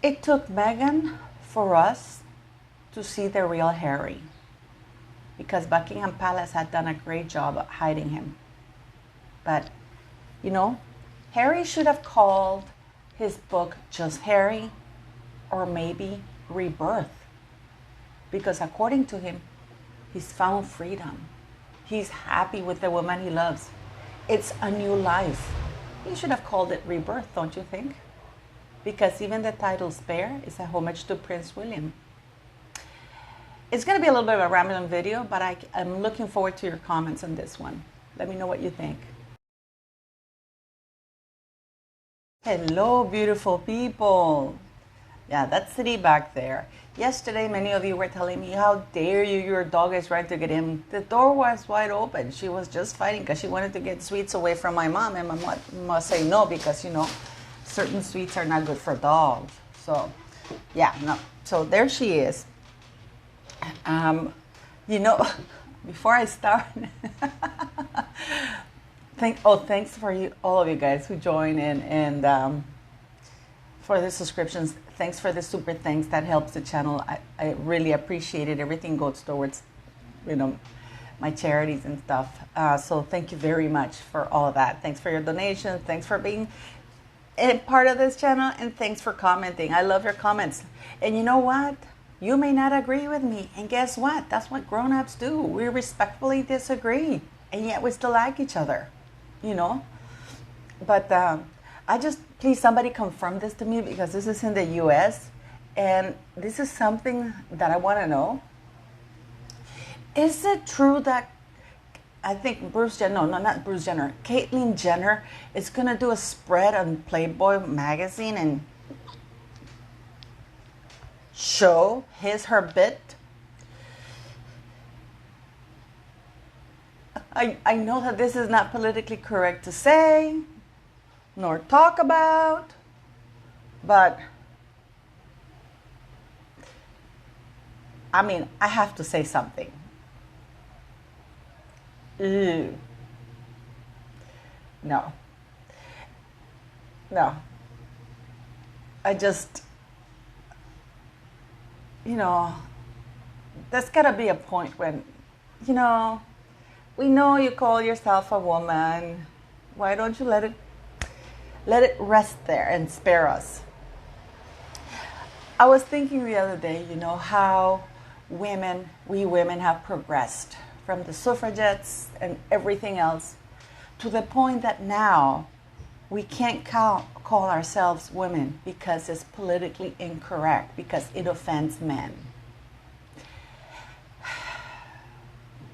It took Meghan for us to see the real Harry, because Buckingham Palace had done a great job of hiding him. But, you know, Harry should have called his book just Harry, or maybe Rebirth, because according to him, he's found freedom. He's happy with the woman he loves. It's a new life. He should have called it Rebirth, don't you think? Because even the title Spare is a homage to Prince William. It's going to be a little bit of a rambling video, but I'm looking forward to your comments on this one. Let me know what you think. Hello, beautiful people. Yeah, that city back there. Yesterday, many of you were telling me, how dare you, your dog is trying to get in. The door was wide open. She was just fighting because she wanted to get sweets away from my mom. And my mom must say no because, you know, certain sweets are not good for dogs. So, yeah, no. So there she is. You know, before I start, thanks for you, all of you guys who join in, and for the subscriptions. Thanks for the super thanks. That helps the channel. I really appreciate it. Everything goes towards, you know, my charities and stuff. So thank you very much for all of that. Thanks for your donations. Thanks for being a part of this channel, and thanks for commenting. I love your comments. And you know what? You may not agree with me, and guess what? That's what grown-ups do. We respectfully disagree, and yet we still like each other, you know? But please somebody confirm this to me, because this is in the US, and this is something that I want to know. Is it true that, I think not Bruce Jenner, Caitlyn Jenner is going to do a spread on Playboy magazine and show her bit? I know that this is not politically correct to say nor talk about, but I mean, I have to say something. Ew. No. I just, you know, there's got to be a point when, you know, we know you call yourself a woman. Why don't you let it rest there and spare us? I was thinking the other day, you know, how we women have progressed from the suffragettes and everything else to the point that now we can't call ourselves women because it's politically incorrect, because it offends men.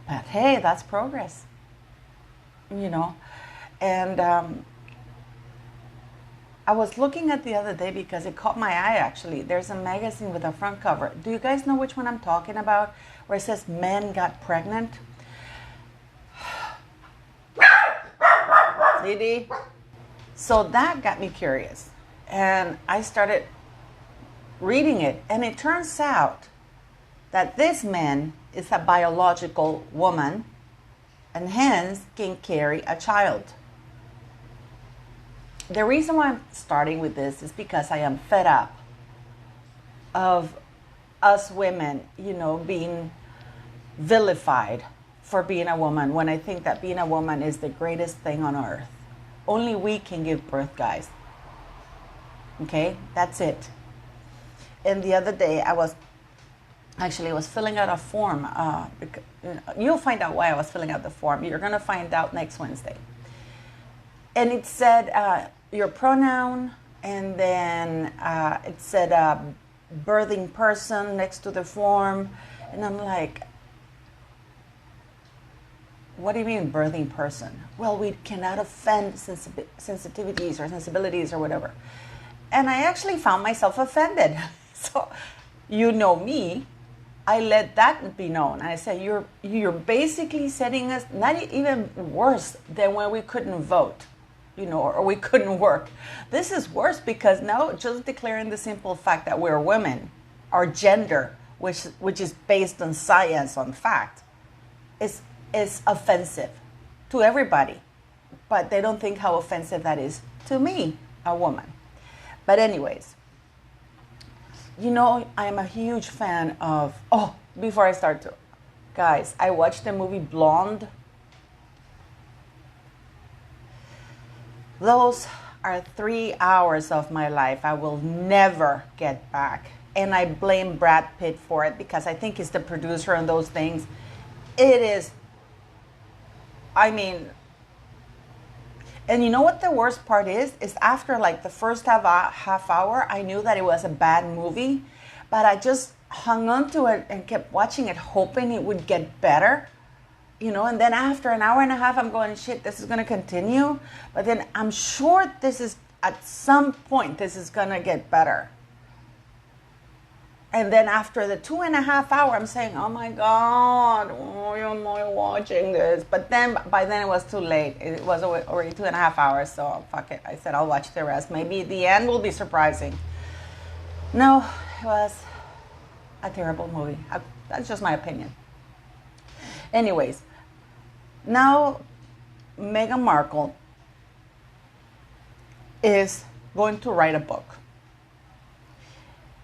But hey, that's progress, you know. And I was looking at the other day because it caught my eye, actually. There's a magazine with a front cover. Do you guys know which one I'm talking about? Where it says men got pregnant? Didi. So that got me curious. And I started reading it. And it turns out that this man is a biological woman and hence can carry a child. The reason why I'm starting with this is because I am fed up of us women, you know, being vilified for being a woman, when I think that being a woman is the greatest thing on earth. Only we can give birth, guys. Okay, that's it. And the other day I was filling out a form. You'll find out why I was filling out the form. You're going to find out next Wednesday. And it said your pronoun, and then it said birthing person next to the form. And I'm like, what do you mean birthing person? Well, we cannot offend sensitivities or sensibilities or whatever. And I actually found myself offended. So, you know me, I let that be known. I said, you're basically setting us, not even worse than when we couldn't vote, you know, or we couldn't work. This is worse because now just declaring the simple fact that we're women, our gender, which is based on science, on fact, is offensive to everybody. But they don't think how offensive that is to me, a woman. But anyways, I am a huge fan of, before I start to, guys, I watched the movie Blonde. Those are 3 hours of my life I will never get back. And I blame Brad Pitt for it because I think he's the producer on those things. It is, I mean, and you know what the worst part is? Is after like the first half hour, I knew that it was a bad movie, but I just hung on to it and kept watching it, hoping it would get better. And then after an hour and a half, I'm going, shit, this is going to continue. But then I'm sure at some point, this is going to get better. And then after the 2.5 hours, I'm saying, oh my God, why am I watching this? But then by then it was too late. It was already 2.5 hours, so fuck it. I said, I'll watch the rest. Maybe the end will be surprising. No, it was a terrible movie. That's just my opinion. Anyways, now Meghan Markle is going to write a book.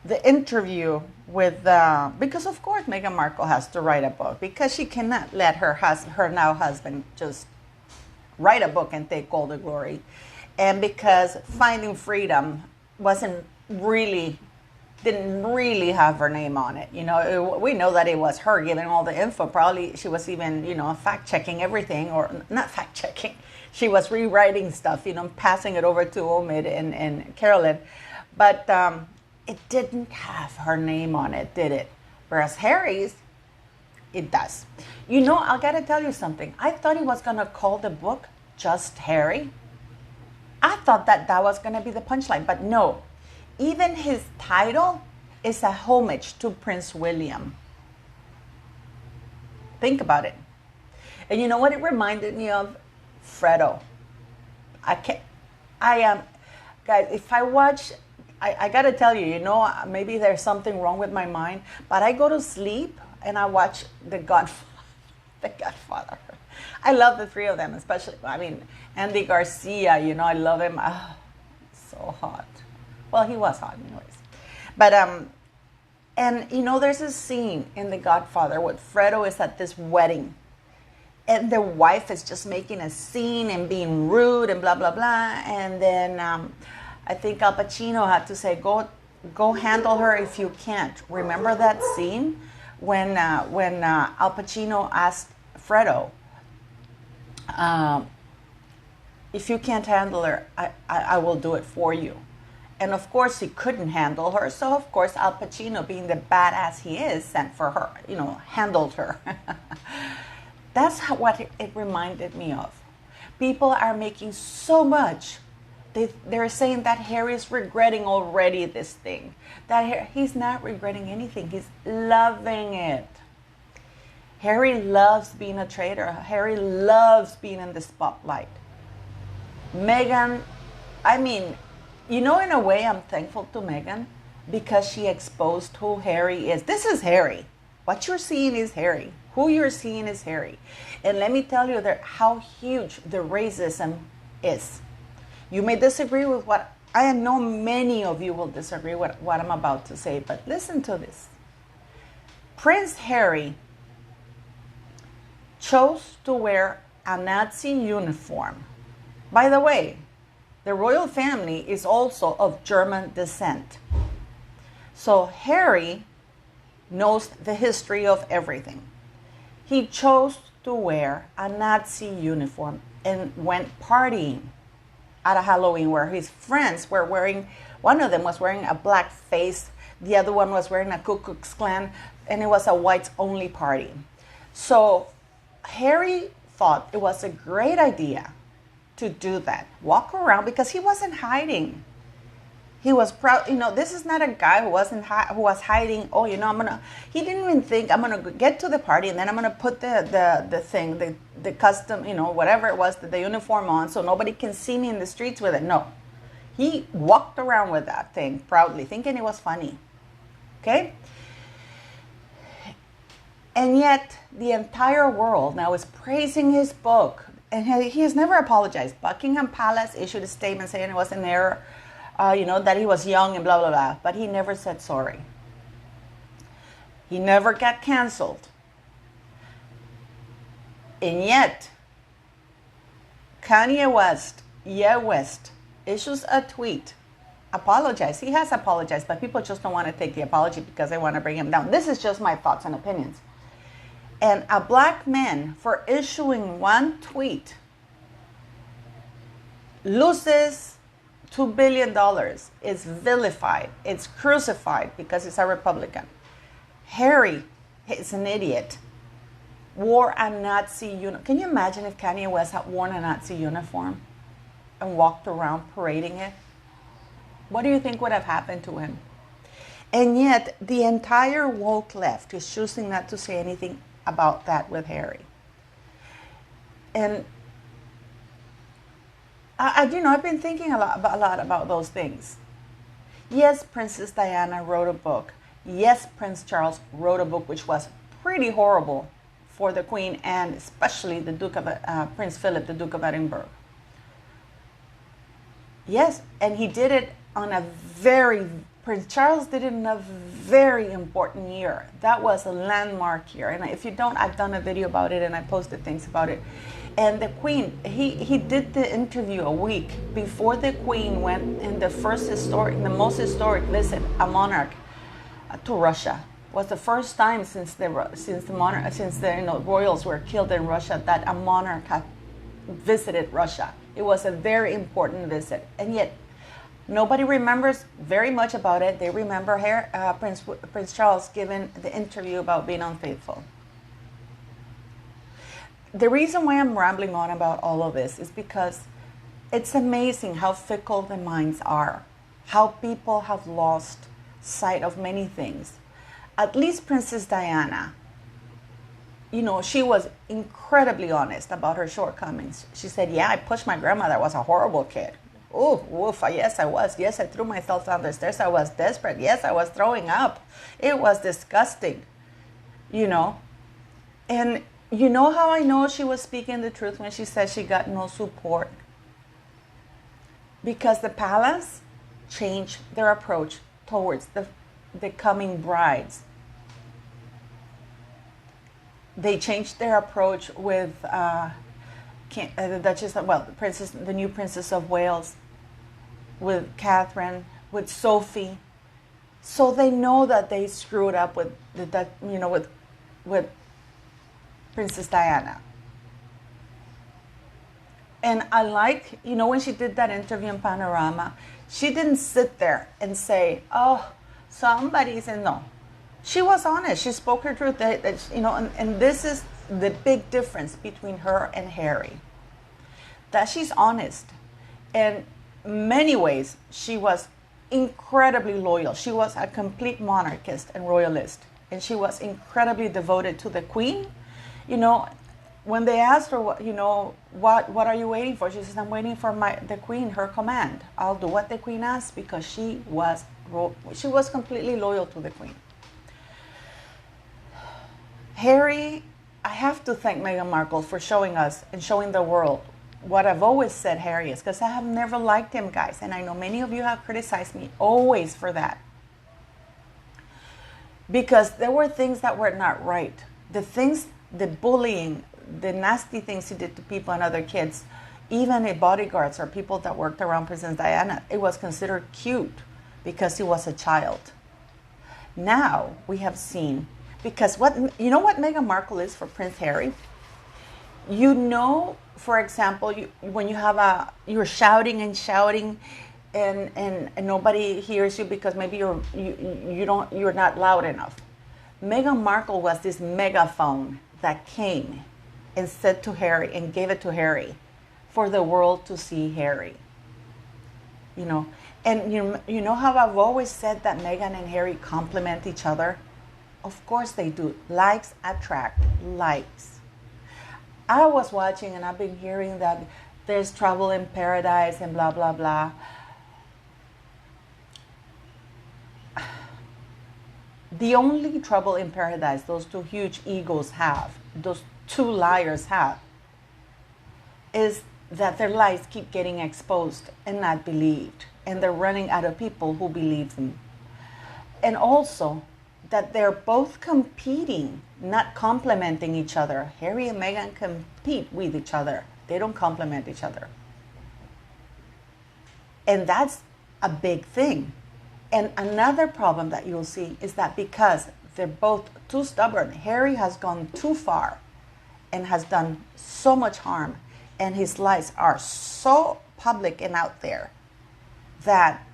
The interview with, because of course Meghan Markle has to write a book because she cannot let her now husband just write a book and take all the glory. And because Finding Freedom didn't really have her name on it. We know that it was her giving all the info. Probably she was even, fact-checking everything, or not fact-checking. She was rewriting stuff, passing it over to Omid and Carolyn. But it didn't have her name on it, did it? Whereas Harry's, it does. I gotta tell you something. I thought he was gonna call the book Just Harry. I thought that was gonna be the punchline, but no. Even his title is a homage to Prince William. Think about it. And you know what it reminded me of? Fredo. Guys, if I watch, I gotta tell you, maybe there's something wrong with my mind, but I go to sleep and I watch The Godfather. I love the three of them, especially, Andy Garcia, I love him. So hot. Well, he was hot anyways. But, there's a scene in The Godfather where Fredo is at this wedding and the wife is just making a scene and being rude and blah, blah, blah. And then I think Al Pacino had to say, go handle her if you can't. Remember that scene when Al Pacino asked Fredo, if you can't handle her, I will do it for you. And of course he couldn't handle her. So of course Al Pacino, being the badass he is, sent for her, handled her. That's what it reminded me of. People are making so much. They're saying that Harry's regretting already this thing. That he's not regretting anything. He's loving it. Harry loves being a traitor. Harry loves being in the spotlight. Meghan, in a way I'm thankful to Meghan because she exposed who Harry is. This is Harry. What you're seeing is Harry. Who you're seeing is Harry. And let me tell you how huge the racism is. You may disagree with what, I know many of you will disagree with what I'm about to say, but listen to this. Prince Harry chose to wear a Nazi uniform. By the way, the royal family is also of German descent. So Harry knows the history of everything. He chose to wear a Nazi uniform and went partying at a Halloween where his friends were wearing, one of them was wearing a black face, the other one was wearing a Ku Klux Klan, and it was a whites only party. So Harry thought it was a great idea to do that, walk around, because he wasn't hiding. He was proud. This is not a guy who was hiding. He didn't even think, I'm gonna get to the party and then I'm gonna put the custom, whatever it was, the uniform on, so nobody can see me in the streets with it. No, he walked around with that thing proudly, thinking it was funny. Okay. And yet the entire world now is praising his book, and he has never apologized. Buckingham Palace issued a statement saying it was an error. that he was young and blah, blah, blah. But he never said sorry. He never got canceled. And yet, Kanye West, issues a tweet. Apologize. He has apologized, but people just don't want to take the apology because they want to bring him down. This is just my thoughts and opinions. And a black man, for issuing one tweet, loses $2 billion, is vilified, it's crucified because he's a Republican. Harry is an idiot. Wore a Nazi uniform. Can you imagine if Kanye West had worn a Nazi uniform and walked around parading it? What do you think would have happened to him? And yet, the entire woke left is choosing not to say anything about that with Harry. And I've been thinking a lot about those things. Yes, Princess Diana wrote a book. Yes, Prince Charles wrote a book which was pretty horrible for the Queen and especially the Prince Philip, the Duke of Edinburgh. Yes, and he did it on Prince Charles did it in a very important year. That was a landmark year. And if you don't, I've done a video about it and I posted things about it. And the Queen, he did the interview a week before the Queen went in the most historic visit, a monarch, to Russia. It was the first time since the royals were killed in Russia that a monarch had visited Russia. It was a very important visit, and yet nobody remembers very much about it. They remember Prince Charles giving the interview about being unfaithful. The reason why I'm rambling on about all of this is because it's amazing how fickle the minds are, how people have lost sight of many things. At least Princess Diana, she was incredibly honest about her shortcomings. She said, yeah, I pushed my grandmother. I was a horrible kid. Oh, woof, yes, I was. Yes, I threw myself down the stairs. I was desperate. Yes, I was throwing up. It was disgusting, And you know how I know she was speaking the truth when she said she got no support? Because the palace changed their approach towards the coming brides. They changed their approach with the new Princess of Wales, with Catherine, with Sophie. So they know that they screwed up with Princess Diana. And I like, when she did that interview in Panorama, she didn't sit there and say, oh, somebody said no. She was honest. She spoke her truth. And this is the big difference between her and Harry. That she's honest. In many ways, she was incredibly loyal. She was a complete monarchist and royalist. And she was incredibly devoted to the Queen. When they asked her, what are you waiting for? She says, I'm waiting for the Queen, her command. I'll do what the Queen asks because she was completely loyal to the Queen. Harry, I have to thank Meghan Markle for showing us and showing the world what I've always said Harry is, because I have never liked him, guys. And I know many of you have criticized me always for that. Because there were things that were not right. The bullying, the nasty things he did to people and other kids, even the bodyguards or people that worked around Princess Diana, it was considered cute because he was a child. Now we have seen, because what Meghan Markle is for Prince Harry? For example, when you're shouting and nobody hears you because maybe you're not loud enough. Meghan Markle was this megaphone that came and said to Harry and gave it to Harry for the world to see Harry. And you know how I've always said that Meghan and Harry complement each other? Of course they do. Likes attract likes. I was watching and I've been hearing that there's trouble in paradise and blah, blah, blah. The only trouble in paradise those two huge egos have, those two liars have, is that their lies keep getting exposed and not believed. and they're running out of people who believe them. And also that they're both competing, not complementing each other. Harry and Meghan compete with each other. They don't complement each other. And that's a big thing. And another problem that you'll see is that because they're both too stubborn, Harry has gone too far and has done so much harm, and his lies are so public and out there that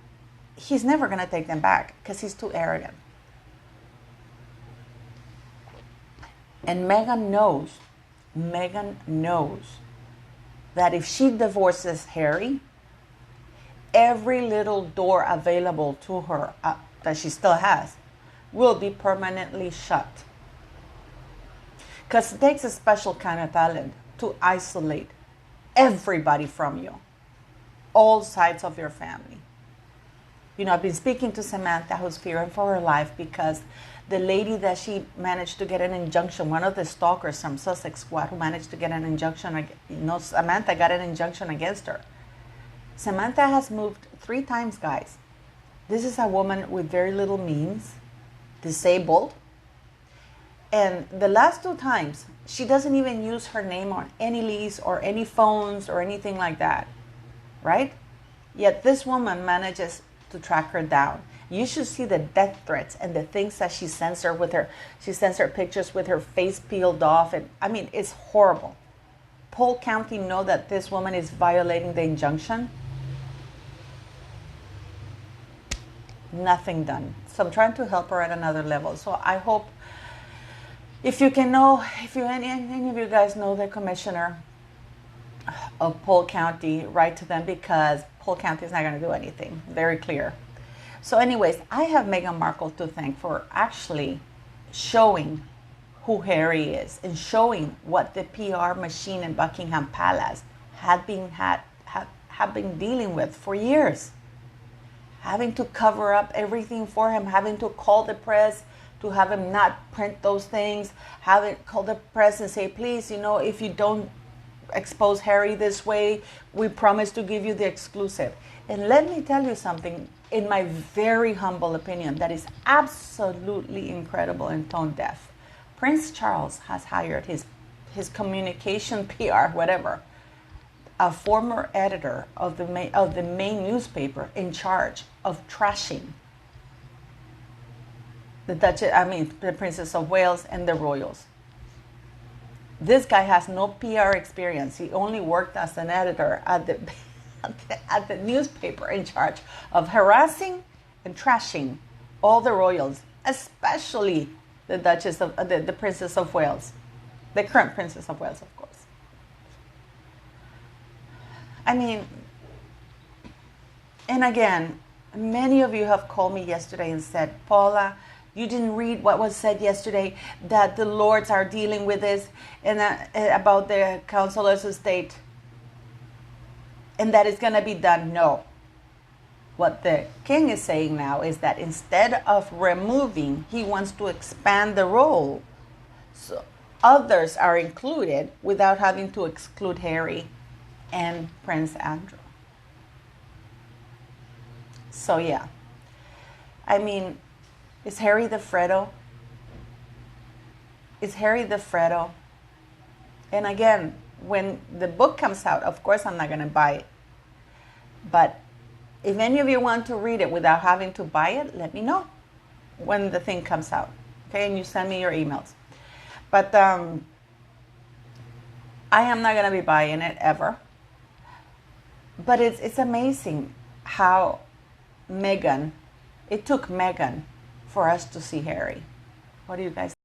he's never going to take them back because he's too arrogant. And Meghan knows that if she divorces Harry, every little door available to her that she still has will be permanently shut. Because it takes a special kind of talent to isolate everybody from you, all sides of your family. You know, I've been speaking to Samantha, who's fearing for her life because the lady that she managed to get an injunction, one of the stalkers from Sussex Squad who managed to get an injunction, Samantha got an injunction against her. Samantha has moved 3 times, guys. This is a woman with very little means, disabled. And the last 2 times, she doesn't even use her name on any lease or any phones or anything like that, right? Yet this woman manages to track her down. You should see the death threats and the things that she sends her with her. She sends her pictures with her face peeled off. And I mean, it's horrible. Polk County know that this woman is violating the injunction. Nothing done. So I'm trying to help her at another level. So I hope if you can know, if you any of you guys know the commissioner of Polk County, write to them because Polk County is not going to do anything. Very clear. So anyways, I have Meghan Markle to thank for actually showing who Harry is and showing what the PR machine in Buckingham Palace have been dealing with for years. Having to cover up everything for him, having to call the press to have him not print those things, having call the press and say, please, you know, if you don't expose Harry this way, we promise to give you the exclusive. And let me tell you something, in my very humble opinion, that is absolutely incredible and tone deaf. Prince Charles has hired his communication PR, whatever, a former editor of the main newspaper in charge of trashing the Princess of Wales and the royals. This guy has no PR experience. He only worked as an editor at the newspaper in charge of harassing and trashing all the royals, especially the Princess of Wales, the current Princess of Wales, of course. I mean, and again, many of you have called me yesterday and said, Paula, you didn't read what was said yesterday, that the Lords are dealing with this and about the Councillors of State, and that it's going to be done. No. What the king is saying now is that instead of removing, he wants to expand the role. So others are included without having to exclude Harry and Prince Andrew. So yeah. I mean, is Harry the Fredo? Is Harry the Fredo? And again, when the book comes out, of course I'm not going to buy it. But if any of you want to read it without having to buy it, let me know when the thing comes out. Okay, and you send me your emails. But I am not going to be buying it ever. But it's amazing how it took Meghan for us to see Harry. What do you guys think?